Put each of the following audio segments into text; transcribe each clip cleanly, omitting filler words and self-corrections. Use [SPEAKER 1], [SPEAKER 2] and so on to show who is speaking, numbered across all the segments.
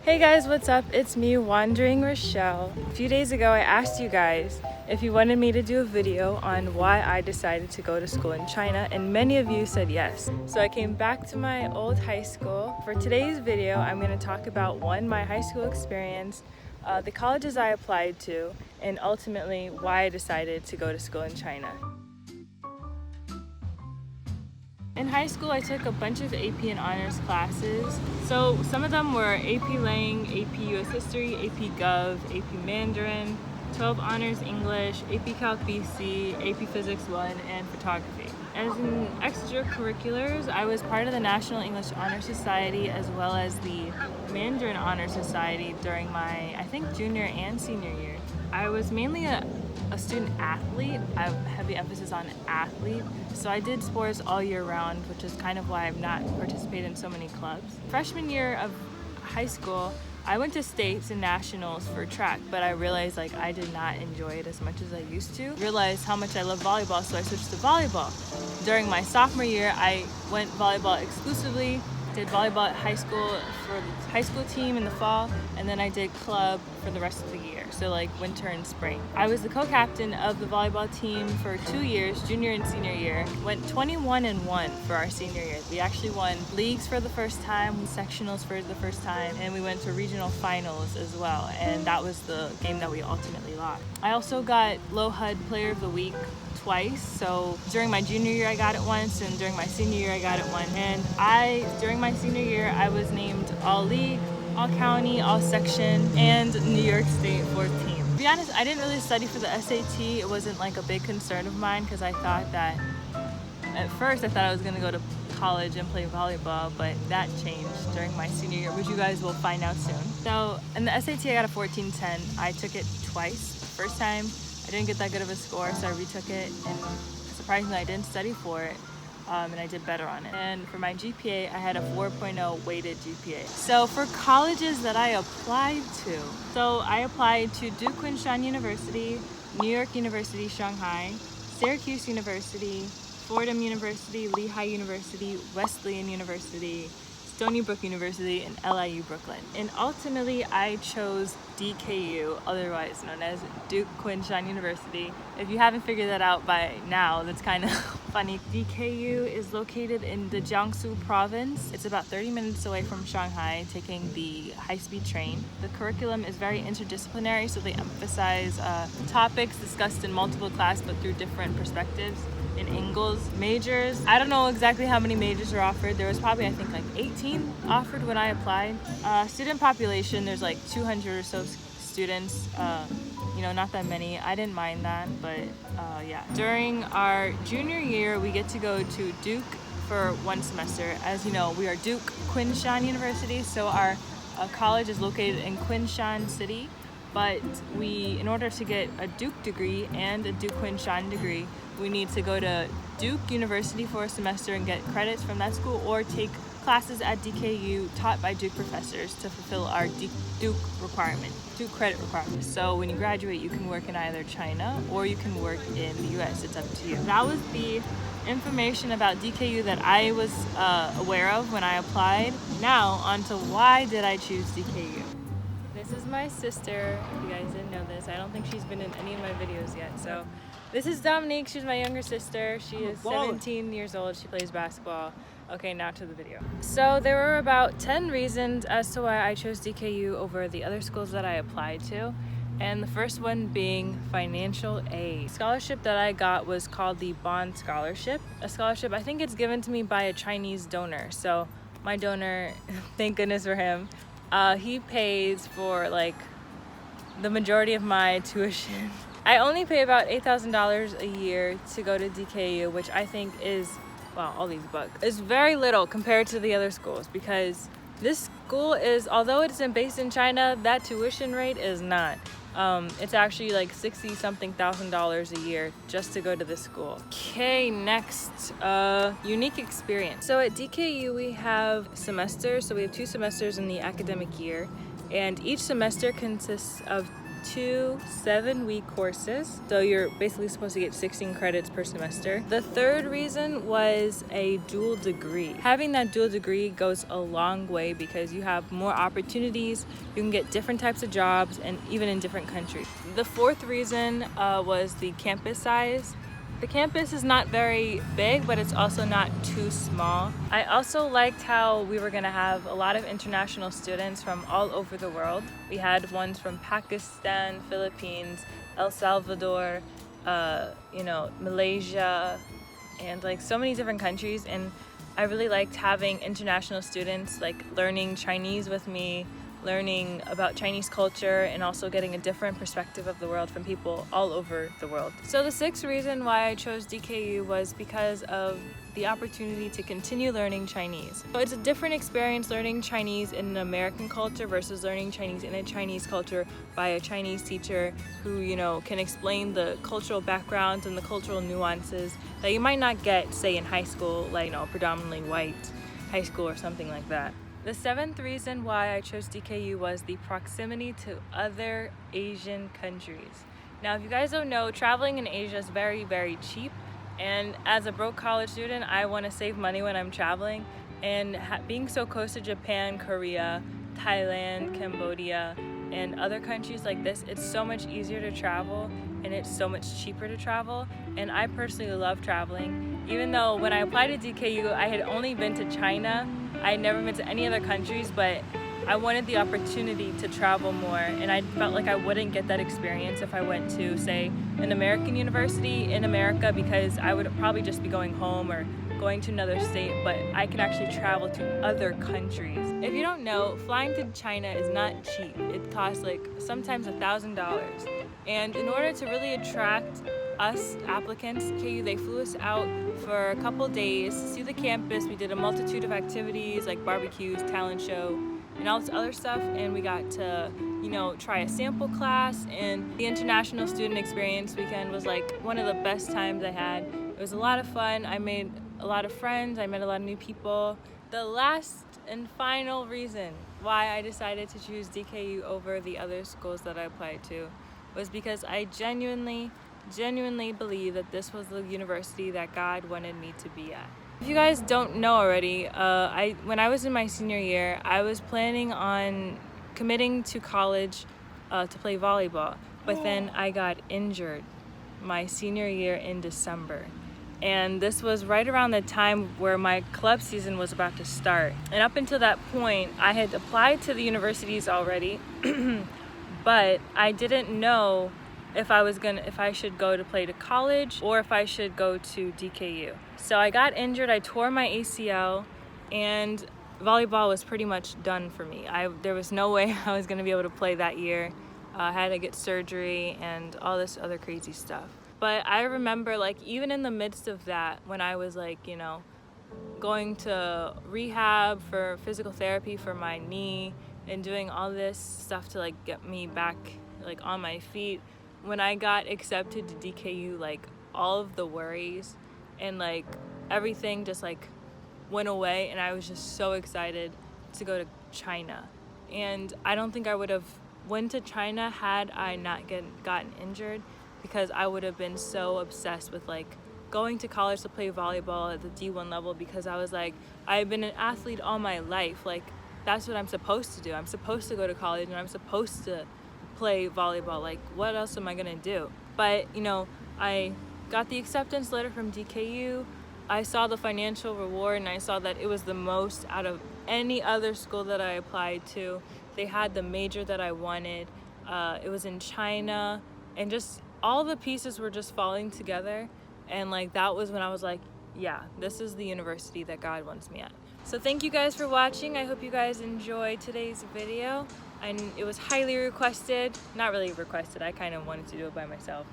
[SPEAKER 1] Hey guys, what's up? It's me, Wandering Rochelle. A few days ago, I asked you guys if you wanted me to do a video on why I decided to go to school in China, and many of you said yes. So I came back to my old high school. For today's video, I'm going to talk about my high school experience, the colleges I applied to, and ultimately why I decided to go to school in China. In high school, I took a bunch of AP and honors classes. So some of them were AP Lang, AP US History, AP Gov, AP Mandarin, 12 Honors English, AP Calc BC, AP Physics 1, and Photography. As in extracurriculars, I was part of the National English Honor Society as well as the Mandarin Honor Society during my, I think, junior and senior year. I was mainly a student athlete. I have heavy emphasis on athlete. So I did sports all year round, which is kind of why I've not participated in so many clubs. Freshman year of high school, I went to states and nationals for track, but I realized I did not enjoy it as much as I used to. Realized how much I love volleyball, so I switched to volleyball. During my sophomore year, I went volleyball exclusively. Did volleyball at high school for the high school team in the fall, and then I did club for the rest of the year, so winter and spring. I was the co-captain of the volleyball team for 2 years, junior and senior year. Went 21-1 for our senior year. We actually won leagues for the first time, sectionals for the first time, and we went to regional finals as well, and that was the game that we ultimately lost. I also got Low HUD Player of the Week twice. So during my junior year I got it once, and during my senior year I got it once. And during my senior year I was named all league, all county, all section, and New York State 14th. To be honest, I didn't really study for the SAT. It wasn't a big concern of mine because I thought that at first I thought I was going to go to college and play volleyball, but that changed during my senior year, which you guys will find out soon. So in the SAT I got a 1410. I took it twice. First time I didn't get that good of a score, so I retook it, and surprisingly I didn't study for it, and I did better on it. And for my GPA, I had a 4.0 weighted GPA. So for colleges that I applied to, so I applied to Duke Quinshon University, New York University Shanghai, Syracuse University, Fordham University, Lehigh University, Wesleyan University, Stony Brook University, and LIU Brooklyn. And ultimately, I chose DKU, otherwise known as Duke Quinshon University. If you haven't figured that out by now, that's kind of funny. DKU is located in the Jiangsu province. It's about 30 minutes away from Shanghai, taking the high-speed train. The curriculum is very interdisciplinary, so they emphasize topics discussed in multiple classes, but through different perspectives. In angles. Majors, I don't know exactly how many majors are offered. There was probably, I think, 18 offered when I applied. Student population, there's 200 or so students. Not that many. I didn't mind that, but yeah. During our junior year, we get to go to Duke for 1 semester. As you know, we are Duke Quinshon University, so our college is located in Quinshon City. But in order to get a Duke degree and a Duke Quinshon degree, we need to go to Duke University for a semester and get credits from that school, or take classes at DKU taught by Duke professors to fulfill our Duke credit requirement. So when you graduate, you can work in either China or you can work in the US. It's up to you. That was the information about DKU that I was aware of when I applied. Now on to why did I choose DKU. This is my sister. If you guys didn't know this, I don't think she's been in any of my videos yet. So this is Dominique. She's my younger sister. She is 17 years old. She plays basketball. Okay, now to the video. So there were about 10 reasons as to why I chose DKU over the other schools that I applied to. And the first one being financial aid. The scholarship that I got was called the Bond Scholarship. A scholarship, I think it's given to me by a Chinese donor. So my donor, thank goodness for him, he pays for the majority of my tuition. I only pay about $8,000 a year to go to DKU, which I think is, all these bucks, is very little compared to the other schools, because this school is, although it's based in China, that tuition rate is not. It's actually $60-something thousand a year just to go to this school. Okay, next, unique experience. So at DKU we have semesters, so we have 2 semesters in the academic year, and each semester consists of 2 7-week courses. So you're basically supposed to get 16 credits per semester. The third reason was a dual degree. Having that dual degree goes a long way because you have more opportunities, you can get different types of jobs, and even in different countries. The fourth reason was the campus size. The campus is not very big, but it's also not too small. I also liked how we were gonna have a lot of international students from all over the world. We had ones from Pakistan, Philippines, El Salvador, Malaysia, and like so many different countries. And I really liked having international students like learning Chinese with me, learning about Chinese culture, and also getting a different perspective of the world from people all over the world. So the sixth reason why I chose DKU was because of the opportunity to continue learning Chinese. So it's a different experience learning Chinese in an American culture versus learning Chinese in a Chinese culture by a Chinese teacher who, can explain the cultural backgrounds and the cultural nuances that you might not get, say, in high school, like, predominantly white high school or something like that. The seventh reason why I chose DKU was the proximity to other Asian countries. Now, if you guys don't know, traveling in Asia is very, very cheap. And as a broke college student, I want to save money when I'm traveling. And being so close to Japan, Korea, Thailand, Cambodia, and other countries like this, it's so much easier to travel and it's so much cheaper to travel. And I personally love traveling. Even though when I applied to DKU, I had only been to China. I had never been to any other countries, but I wanted the opportunity to travel more, and I felt like I wouldn't get that experience if I went to, say, an American university in America, because I would probably just be going home or going to another state, but I can actually travel to other countries. If you don't know, flying to China is not cheap. It costs like sometimes $1,000. And in order to really attract us applicants, KU, they flew us out for a couple days to see the campus. We did a multitude of activities like barbecues, talent show, and all this other stuff, and we got to try a sample class. And the International Student Experience weekend was like one of the best times I had. It was a lot of fun. I made a lot of friends, I met a lot of new people. The last and final reason why I decided to choose DKU over the other schools that I applied to was because I genuinely believe that this was the university that God wanted me to be at. If you guys don't know already, when I was in my senior year, I was planning on committing to college to play volleyball, but then I got injured my senior year in December. And this was right around the time where my club season was about to start. And up until that point, I had applied to the universities already, but I didn't know if I should go to play to college or if I should go to DKU. So I got injured, I tore my ACL, and volleyball was pretty much done for me. There was no way I was gonna be able to play that year. I had to get surgery and all this other crazy stuff. But I remember, like, even in the midst of that, when I was like, going to rehab for physical therapy for my knee and doing all this stuff to like get me back like on my feet, when I got accepted to DKU, like all of the worries and like everything just like went away, and I was just so excited to go to China. And I don't think I would have went to China had I not gotten injured, because I would have been so obsessed with like going to college to play volleyball at the D1 level, because I was like, I've been an athlete all my life. Like, that's what I'm supposed to do. I'm supposed to go to college and I'm supposed to play volleyball. Like, what else am I gonna do? But, I got the acceptance letter from DKU. I saw the financial reward and I saw that it was the most out of any other school that I applied to. They had the major that I wanted. It was in China, and just all the pieces were just falling together. And like, that was when I was like, yeah, this is the university that God wants me at. So thank you guys for watching. I hope you guys enjoyed today's video. And it was highly requested. Not really requested, I kind of wanted to do it by myself.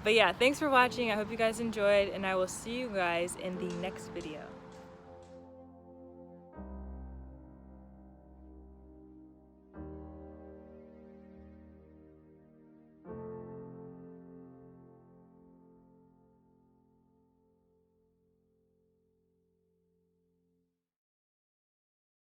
[SPEAKER 1] But yeah, thanks for watching. I hope you guys enjoyed, and I will see you guys in the next video.